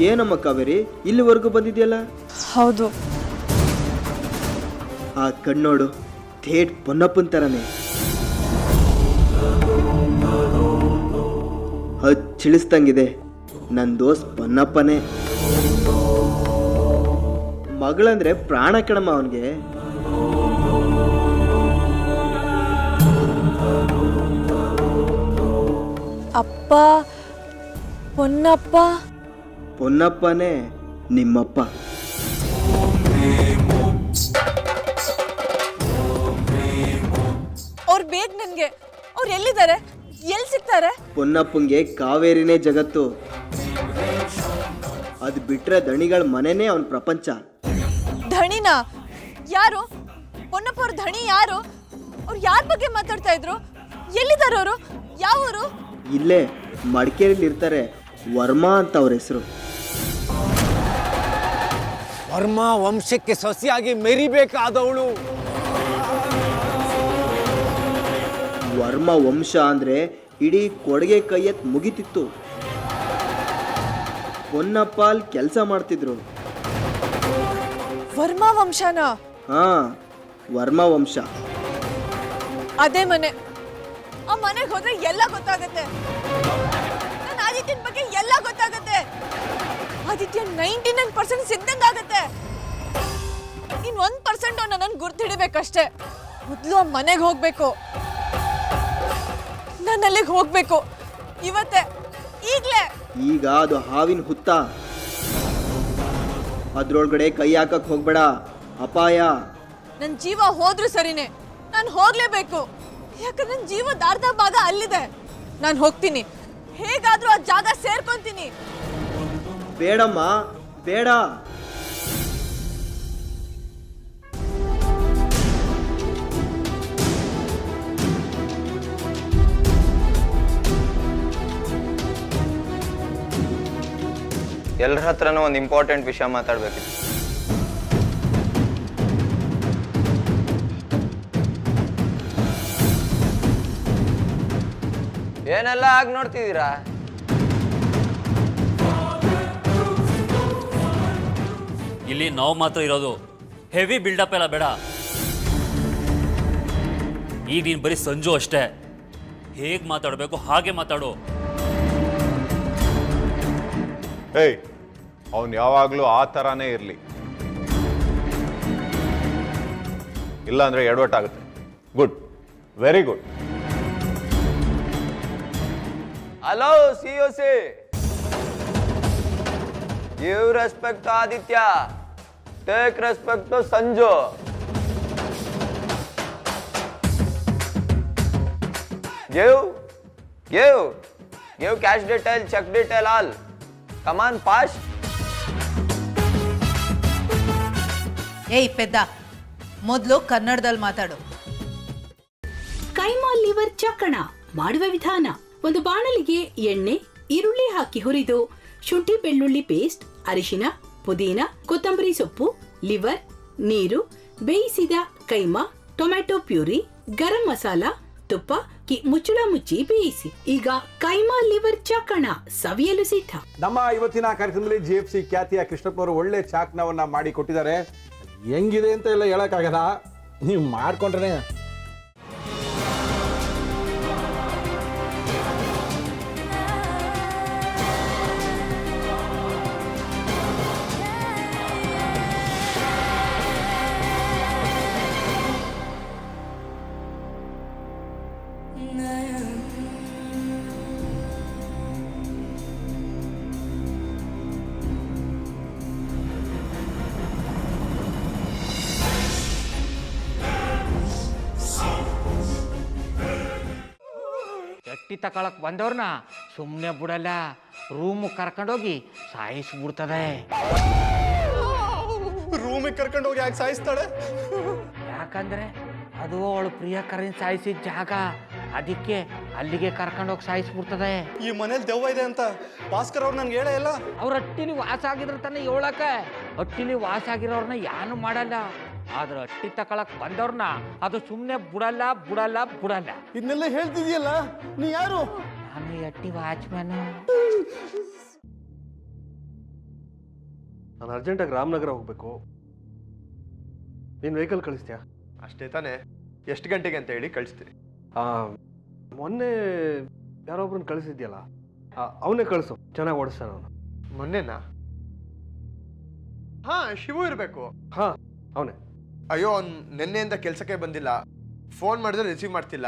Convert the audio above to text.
ಏನಮ್ಮ ಕಾವೇರಿ, ಇಲ್ಲಿವರೆಗೂ ಬಂದಿದೆಯಲ್ಲ? ಹೌದು. ಆ ಕಣ್ಣೋಡು ಥೇಟ್ ಪೊನ್ನಪ್ಪನ ಥರನೇ ಹಚ್ಚಿಳಿಸ್ದಂಗಿದೆ. ನನ್ನ ದೋಸ್ತ್ ಪೊನ್ನಪ್ಪನೇ. ಮಗಳಂದ್ರೆ ಪ್ರಾಣ ಕಣಮ್ಮ ಅವನಿಗೆ. ಅಪ್ಪ ಪೊನ್ನಪ್ಪ? ಪೊನ್ನಪ್ಪನೇ ನಿಮ್ಮಪ್ಪ. ಅವ್ರು ಬೇಗ ನನ್ಗೆ. ಅವ್ರು ಎಲ್ಲಿದ್ದಾರೆ? ಎಲ್ಲಿ ಸಿಗ್ತಾರೆ? ಪೊನ್ನಪ್ಪಂಗೆ ಕಾವೇರಿನೇ ಜಗತ್ತು. ಅದು ಬಿಟ್ರೆ ದಣಿಗಳ ಮನೆನೇ ಅವನ ಪ್ರಪಂಚ. ಧಣಿನಾ? ಯಾರು? ಪೊನ್ನಪ್ಪ ಅವ್ರ ಧಣಿ ಯಾರು? ಅವ್ರು ಯಾರ ಬಗ್ಗೆ ಮಾತಾಡ್ತಾ ಇದ್ರು? ಎಲ್ಲಿದ್ದಾರೆ ಅವರು? ಯಾವೂರು? ಇಲ್ಲೇ ಮಡಿಕೇರಿಲಿ ಇರ್ತಾರೆ. ವರ್ಮಾ ಅಂತ ಅವ್ರ ಹೆಸರು. ವರ್ಮಾ ವಂಶಕ್ಕೆ ಸೊಸೆಯಾಗಿ ಮೆರಿಬೇಕಾದವಳು. ವರ್ಮ ವಂಶ ಅಂದ್ರೆ ಇಡೀ ಕೊಡುಗೆ ಕೈಯತ್ ಮುಗಿತಿತ್ತು. ಪೊನ್ನಪ್ಪ ಅಲ್ಲಿ ಕೆಲಸ ಮಾಡ್ತಿದ್ರು. ವರ್ಮಾ ವಂಶನ? ಹಾ, ವರ್ಮ ವಂಶ. ಅದೇ ಮನೆ. ಆ ಮನೆಗೆ ಹೋದ್ರೆ ಎಲ್ಲ ಗೊತ್ತಾಗತ್ತೆ. ನನ್ನ ಆದಿತ್ಯನ ಬಗ್ಗೆ ಎಲ್ಲ ಗೊತ್ತಾಗತ್ತೆ. ಆದಿತ್ಯ 99% ಸಿದ್ಧಂಗಾಗತ್ತೆ. ಇನ್ 1% ನನ್ನನ್ನು ಗುರ್ತು ಹಿಡಿಬೇಕಷ್ಟೇ. ಮೊದಲು ಆ ಮನೆಗೆ ಹೋಗ್ಬೇಕು. ನಾನು ಅಲ್ಲಿಗೆ ಹೋಗ್ಬೇಕು ಇವತ್ತೇ, ಈಗ್ಲೇ. ಈಗ ಅದು ಹಾವಿನ ಹುತ್ತ. ಅದ್ರೊಳಗಡೆ ಕೈ ಹಾಕಕ್ ಹೋಗ್ಬೇಡ, ಅಪಾಯ. ನನ್ನ ಜೀವ ಹೋದ್ರೂ ಸರಿನೇ, ನಾನು ಹೋಗ್ಲೇಬೇಕು. ಯಾಕಂದ್ರೆ ನನ್ನ ಜೀವದ ಅರ್ಧ ಭಾಗ ಅಲ್ಲಿದೆ. ನಾನು ಹೋಗ್ತೀನಿ, ಹೇಗಾದ್ರೂ ಆ ಜಾಗ ಸೇರ್ಕೊಂತೀನಿ. ಬೇಡಮ್ಮ, ಬೇಡ. ಎಲ್ಲರ ಹತ್ರನೂ ಒಂದು ಇಂಪಾರ್ಟೆಂಟ್ ವಿಷಯ ಮಾತಾಡ್ಬೇಕಿತ್ತು. ಏನೆಲ್ಲ ಆಗಿ ನೋಡ್ತಿದ್ದೀರಾ? ಇಲ್ಲಿ ನಾವು ಮಾತ್ರ ಇರೋದು. ಹೆವಿ ಬಿಲ್ಡಪ್ ಎಲ್ಲ ಬೇಡ. ಈಗ ನೀನು ಬರೀ ಸಂಜು ಅಷ್ಟೇ. ಹೇಗೆ ಮಾತಾಡಬೇಕು ಹಾಗೆ ಮಾತಾಡು. ಏಯ್, ಅವನು ಯಾವಾಗಲೂ ಆ ಥರನೇ ಇರಲಿ, ಇಲ್ಲಾಂದ್ರೆ ಎಡವಟ್ಟಾಗುತ್ತೆ. Good, very good. Hello COC, give respect to Aditya, take respect to Sanju. Give cash detail, check detail, all. Come on, fast. ಏಯ್ ಪೆದ್ದ, ಮೊದಲು ಕನ್ನಡದಲ್ಲಿ ಮಾತಾಡು. ಕೈಮಾ ಲಿವರ್ ಚಕ್ಕಣ ಮಾಡುವ ವಿಧಾನ: ಒಂದು ಬಾಣಲಿಗೆ ಎಣ್ಣೆ, ಈರುಳ್ಳಿ ಹಾಕಿ ಹುರಿದು ಶುಂಠಿ ಬೆಳ್ಳುಳ್ಳಿ ಪೇಸ್ಟ್, ಅರಿಶಿನ, ಪುದೀನ, ಕೊತ್ತಂಬರಿ ಸೊಪ್ಪು, ಲಿವರ್, ನೀರು, ಬೇಯಿಸಿದ ಕೈಮಾ, ಟೊಮ್ಯಾಟೊ ಪ್ಯೂರಿ, ಗರಂ ಮಸಾಲ, ತುಪ್ಪ ಮುಚ್ಚಳ ಮುಚ್ಚಿ ಬೇಯಿಸಿ. ಈಗ ಕೈಮಾ ಲಿವರ್ ಚಾಕಣ ಸವಿಯಲು ಸಿದ್ಧ. ನಮ್ಮ ಇವತ್ತಿನ ಕಾರ್ಯಕ್ರಮದಲ್ಲಿ GFC ಖ್ಯಾತಿಯ ಕೃಷ್ಣಪ್ಪ ಅವರು ಒಳ್ಳೆ ಚಾಕ್ನವನ್ನ ಮಾಡಿ ಕೊಟ್ಟಿದ್ದಾರೆ. ಹೆಂಗಿದೆ ಅಂತ ಎಲ್ಲ ಹೇಳಕ್ಕಾಗಲ್ಲ, ನೀವು ಮಾಡ್ಕೊಂಡ್ರೆ. ಎಟ್ಟಿ ತಕೊಳಕ್ ಬಂದವ್ರನ್ನ ಸುಮ್ಮನೆ ಬಿಡಲ್ಲ, ರೂಮ್ ಕರ್ಕೊಂಡೋಗಿ ಸಾಯಿಸ್ಬಿಡ್ತದೆ. ರೂಮಿಗೆ ಕರ್ಕೊಂಡು ಹೋಗಿ ಯಾಕೆ ಸಾಯಿಸ್ತಾಳೆ? ಯಾಕಂದ್ರೆ ಅದು ಅವಳು ಪ್ರಿಯಕರನ್ ಸಾಯಿಸಿದ ಜಾಗ, ಅದಕ್ಕೆ ಅಲ್ಲಿಗೆ ಕರ್ಕೊಂಡೋಗಿ ಸಾಯಿಸ್ಬಿಡ್ತದೆ. ಈ ಮನೇಲಿ ದೆವ್ವ ಇದೆ ಅಂತ ಭಾಸ್ಕರ್ ಅವ್ರು ನನ್ಗೆ ಹೇಳೇ ಇಲ್ಲ. ಅವ್ರ ಹಟ್ಟಿಲಿ ವಾಸ ಆಗಿದ್ರೆ ತಾನೆ ಹೇಳಕ. ಹಟ್ಟಿಲಿ ವಾಸ ಆಗಿರೋರ್ನ ಯಾನು ಮಾಡಲ್ಲ, ಆದ್ರೆ ಹಟ್ಟಿ ತಕೊಳಕ್ ಬಂದವ್ರನ್ನ ಅದು ಸುಮ್ಮನೆ ಬಿಡಲ್ಲ ಬಿಡಲ್ಲ ಬಿಡಲ್ಲ. ಇದನ್ನೆಲ್ಲ ಹೇಳ್ತಿದ್ಯಲ್ಲ, ನೀ ಯಾರು? ನಾನು ಹಟ್ಟಿ ವಾಚ್ಮ್ಯಾನು. ನಾನು ಅರ್ಜೆಂಟಾಗಿ ರಾಮನಗರ ಹೋಗಬೇಕು. ನೀನು ವೆಹಿಕಲ್ ಕಳಿಸ್ತೀಯಾ? ಅಷ್ಟೇ ತಾನೇ, ಎಷ್ಟು ಗಂಟೆಗೆ ಅಂತ ಹೇಳಿ ಕಳಿಸ್ತೀನಿ. ಮೊನ್ನೆ ಯಾರೊಬ್ರನ್ನ ಕಳಿಸಿದ್ಯಲ್ಲ, ಅವನೇ ಕಳಿಸು, ಚೆನ್ನಾಗಿ ಓಡಿಸ್ತಾನೆ ಅವನು. ಮೊನ್ನೆನಾ? ಹಾ, ಶಿವು ಇರಬೇಕು. ಹಾಂ, ಅವನೇ. ಅಯ್ಯೋ, ಅವ್ನು ನಿನ್ನೆಯಿಂದ ಕೆಲಸಕ್ಕೆ ಬಂದಿಲ್ಲ. ಫೋನ್ ಮಾಡಿದ್ರೆ ರಿಸೀವ್ ಮಾಡ್ತಿಲ್ಲ.